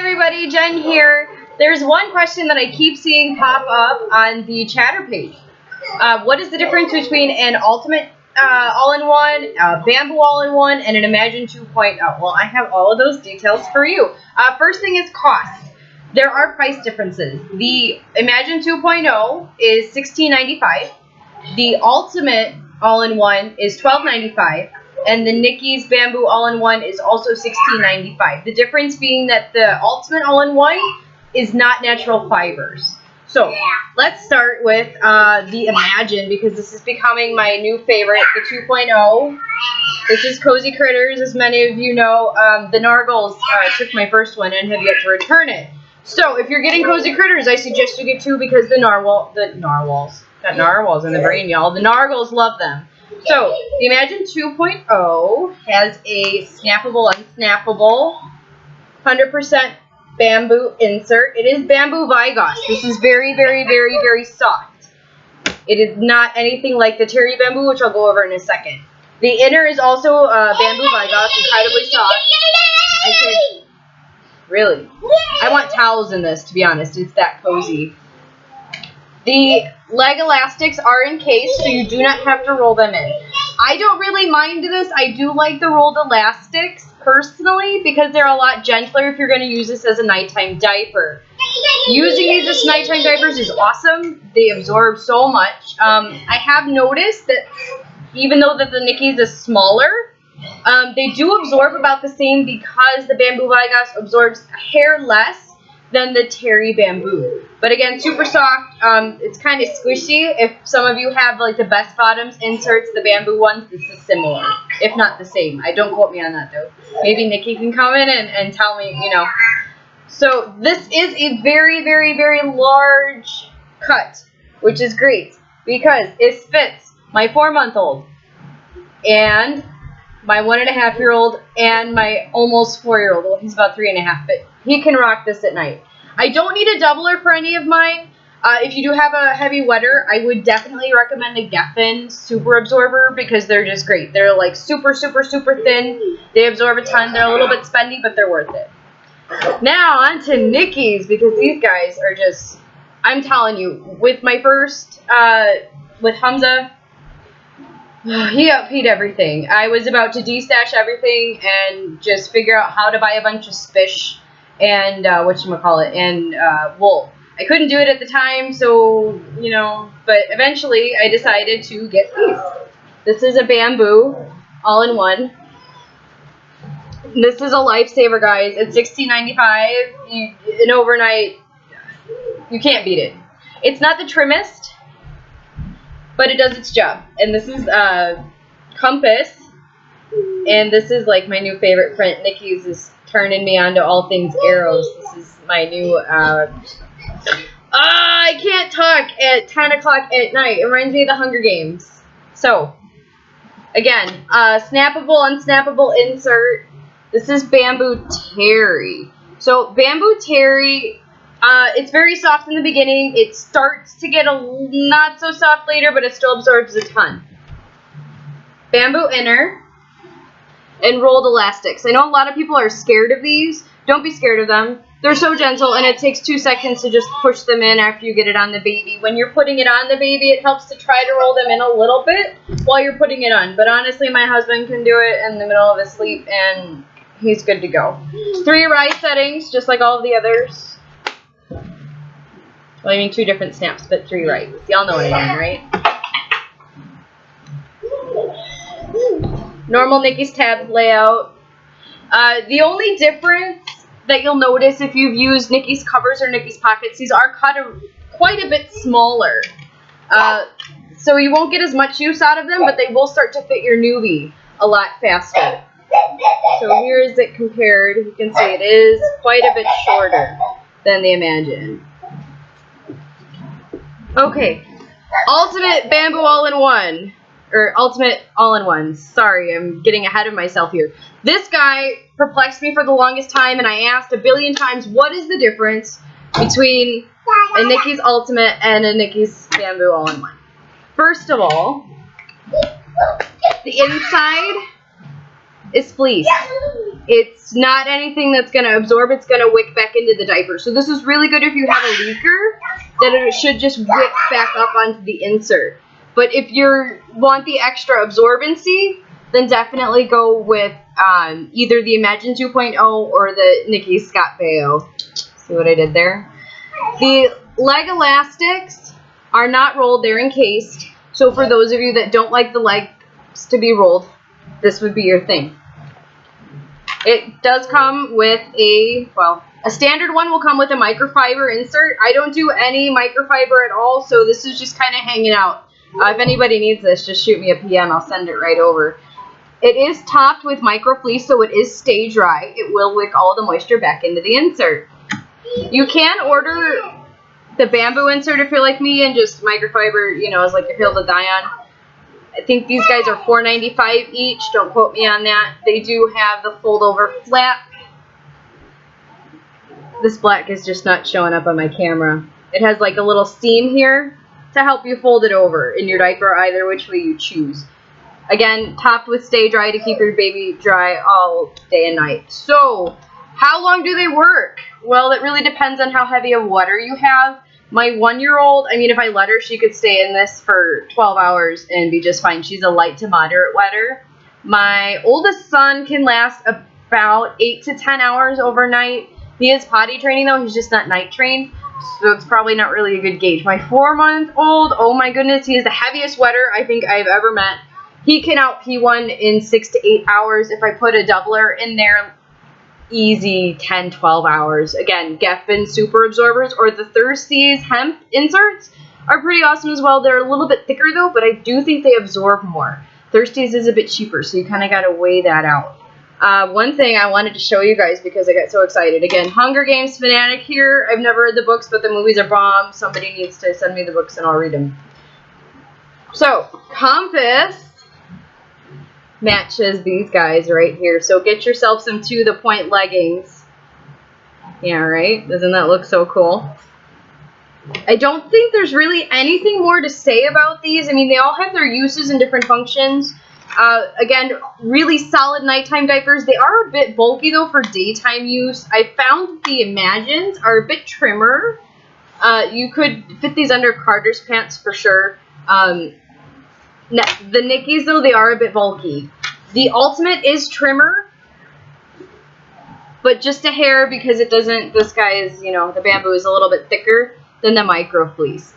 everybody, Jen here. There's one question that I keep seeing pop up on the chatter page. What is the difference between an Ultimate all-in-one, a Bamboo all-in-one, and an Imagine 2.0? Well, I have all of those details for you. First thing is cost. There are price differences. The Imagine 2.0 is $16.95. The Ultimate all-in-one is $12.95. And the Nicki's Bamboo all-in-one is also $16.95. The difference being that the Ultimate all-in-one is not natural fibers. So let's start with the Imagine, because this is becoming my new favorite, the 2.0. This is Cozy Critters, as many of you know. The Nargles took my first one and have yet to return it. So if you're getting Cozy Critters, I suggest you get two, because the narwhals, got narwhals in the brain, y'all. The Nargles love them. So, the Imagine 2.0 has a snappable, unsnappable, 100% bamboo insert. It is bamboo Vigos. This is very, very, very, very soft. It is not anything like the Terry Bamboo, which I'll go over in a second. The inner is also bamboo Vigos, incredibly soft. Really? I want towels in this, to be honest. It's that cozy. The leg elastics are encased, so you do not have to roll them in. I don't really mind this. I do like the rolled elastics, personally, because they're a lot gentler if you're going to use this as a nighttime diaper. Using these as nighttime diapers is awesome. They absorb so much. I have noticed that even though that the Nicki's is smaller, they do absorb about the same, because the Bamboo Vigos absorbs a hair less than the Terry Bamboo. But again, super soft. It's kind of squishy. If some of you have like the Best Bottoms inserts, the bamboo ones, this is similar, if not the same. Don't quote me on that though. Maybe Nicki can come in and tell me, you know. So this is a very, very, very large cut, which is great, because it fits my 4-month-old and my 1.5-year-old and my almost 4-year-old. Well, he's about 3.5, but he can rock this at night. I don't need a doubler for any of mine. If you do have a heavy wetter, I would definitely recommend a Geffen Super Absorber, because they're just great. They're like super, super, super thin. They absorb a ton. They're a little bit spendy, but they're worth it. Now on to Nicki's, because these guys are just, I'm telling you, with my first, with Hamza, he outpaid everything. I was about to destash everything and just figure out how to buy a bunch of spish and whatchamacallit, and wool. I couldn't do it at the time, so, you know, but eventually I decided to get these. This is a bamboo all-in-one. This is a lifesaver, guys. It's $16.95. An overnight, you can't beat it. It's not the trimmest, but it does its job. And this is Compass, and this is like my new favorite print. Nicki's is turning me on to all things arrows. This is my new, I can't talk at 10 o'clock at night. It reminds me of the Hunger Games. So, again, snappable, unsnappable insert. This is Bamboo Terry. So, Bamboo Terry, it's very soft in the beginning. It starts to get not so soft later, but it still absorbs a ton. Bamboo inner and rolled elastics. I know a lot of people are scared of these. Don't be scared of them. They're so gentle, and it takes 2 seconds to just push them in after you get it on the baby. When you're putting it on the baby, it helps to try to roll them in a little bit while you're putting it on. But honestly, my husband can do it in the middle of his sleep, and he's good to go. 3 rise settings, just like all of the others. Well, I mean 2 different snaps, but 3 rides. Y'all know what I mean, right? Normal Nicki's tab layout. The only difference that you'll notice if you've used Nicki's covers or Nicki's pockets, these are cut quite a bit smaller. So you won't get as much use out of them, but they will start to fit your newbie a lot faster. So here is it compared. You can see it is quite a bit shorter than the Imagine. Okay, Ultimate Bamboo All-in-One. Or Ultimate All-in-Ones. Sorry, I'm getting ahead of myself here. This guy perplexed me for the longest time, and I asked a billion times, what is the difference between a Nicki's Ultimate and a Nicki's Bamboo All-in-One? First of all, the inside is fleece. It's not anything that's going to absorb. It's going to wick back into the diaper. So this is really good if you have a leaker, that it should just wick back up onto the insert. But if you want the extra absorbency, then definitely go with either the Imagine 2.0 or the Nicki Scott BAIO. See what I did there? The leg elastics are not rolled, they're encased. So for those of you that don't like the legs to be rolled, this would be your thing. It does come with a standard one will come with a microfiber insert. I don't do any microfiber at all, so this is just kind of hanging out. If anybody needs this, just shoot me a PM. I'll send it right over. It is topped with microfleece, so it is stay dry. It will wick all the moisture back into the insert. You can order the bamboo insert if you're like me and just microfiber, you know, as like your hill to die on. I think these guys are $4.95 each. Don't quote me on that. They do have the fold-over flap. This black is just not showing up on my camera. It has like a little seam here to help you fold it over in your diaper, either which way you choose. Again, topped with stay dry to keep your baby dry all day and night. So, how long do they work? Well, it really depends on how heavy of water you have. My 1-year-old, I mean, if I let her, she could stay in this for 12 hours and be just fine. She's a light to moderate wetter. My oldest son can last about 8 to 10 hours overnight. He is potty training, though. He's just not night trained, so it's probably not really a good gauge. My 4-month-old, oh my goodness, he is the heaviest wetter I think I've ever met. He can out-pee one in 6 to 8 hours. If I put a doubler in there, easy 10, 12 hours. Again, Geffen super absorbers or the Thirsties hemp inserts are pretty awesome as well. They're a little bit thicker though, but I do think they absorb more. Thirsties is a bit cheaper, so you kind of got to weigh that out. One thing I wanted to show you guys because I got so excited. Again, Hunger Games fanatic here. I've never read the books, but the movies are bomb. Somebody needs to send me the books and I'll read them. So, Compass matches these guys right here. So get yourself some to the point leggings. Yeah, right? Doesn't that look so cool? I don't think there's really anything more to say about these. I mean, they all have their uses and different functions. Again, really solid nighttime diapers. They are a bit bulky though for daytime use. I found the Imagines are a bit trimmer. You could fit these under Carter's pants for sure. The Nickies, though, they are a bit bulky. The Ultimate is trimmer, but just a hair because it doesn't, this guy is, you know, the bamboo is a little bit thicker than the micro fleece.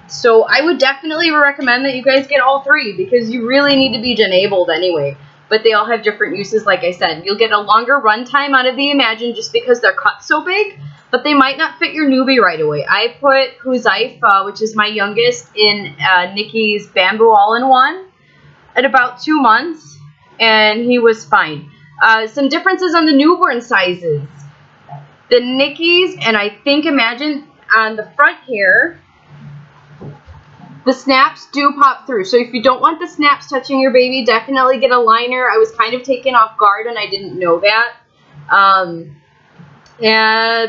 So I would definitely recommend that you guys get all three because you really need to be enabled anyway. But they all have different uses, like I said. You'll get a longer run time out of the Imagine just because they're cut so big, but they might not fit your newbie right away. I put Huzaifa, which is my youngest, in Nicki's Bamboo All-in-One at about 2 months, and he was fine. Some differences on the newborn sizes. The Nicki's, and I think Imagine on the front here, the snaps do pop through. So if you don't want the snaps touching your baby, definitely get a liner. I was kind of taken off guard and I didn't know that. And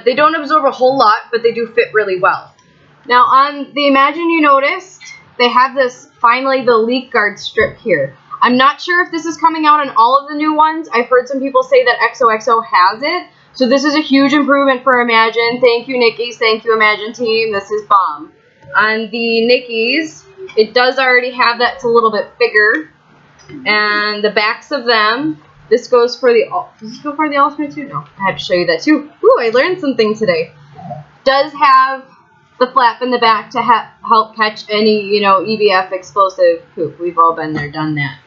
they don't absorb a whole lot, but they do fit really well. Now on the Imagine, you noticed they have this, finally, the leak guard strip here. I'm not sure if this is coming out on all of the new ones. I've heard some people say that XOXO has it. So this is a huge improvement for Imagine. Thank you, Nicki's. Thank you, Imagine team. This is bomb. On the Nicki's, it does already have that. It's a little bit bigger. And the backs of them, this goes for the, does this go for the Ultimate too? No, I have to show you that too. Ooh, I learned something today. Does have the flap in the back to help catch any, you know, EVF explosive poop. We've all been there, done that.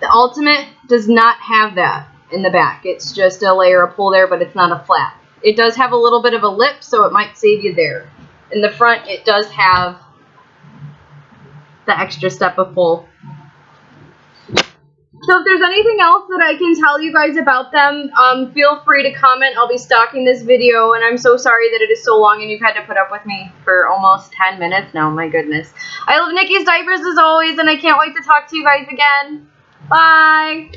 The Ultimate does not have that in the back. It's just a layer of pull there, but it's not a flap. It does have a little bit of a lip, so it might save you there. In the front, it does have the extra step of pull. So if there's anything else that I can tell you guys about them, feel free to comment. I'll be stocking this video, and I'm so sorry that it is so long and you've had to put up with me for almost 10 minutes now. My goodness. I love Nicki's diapers as always, and I can't wait to talk to you guys again. Bye!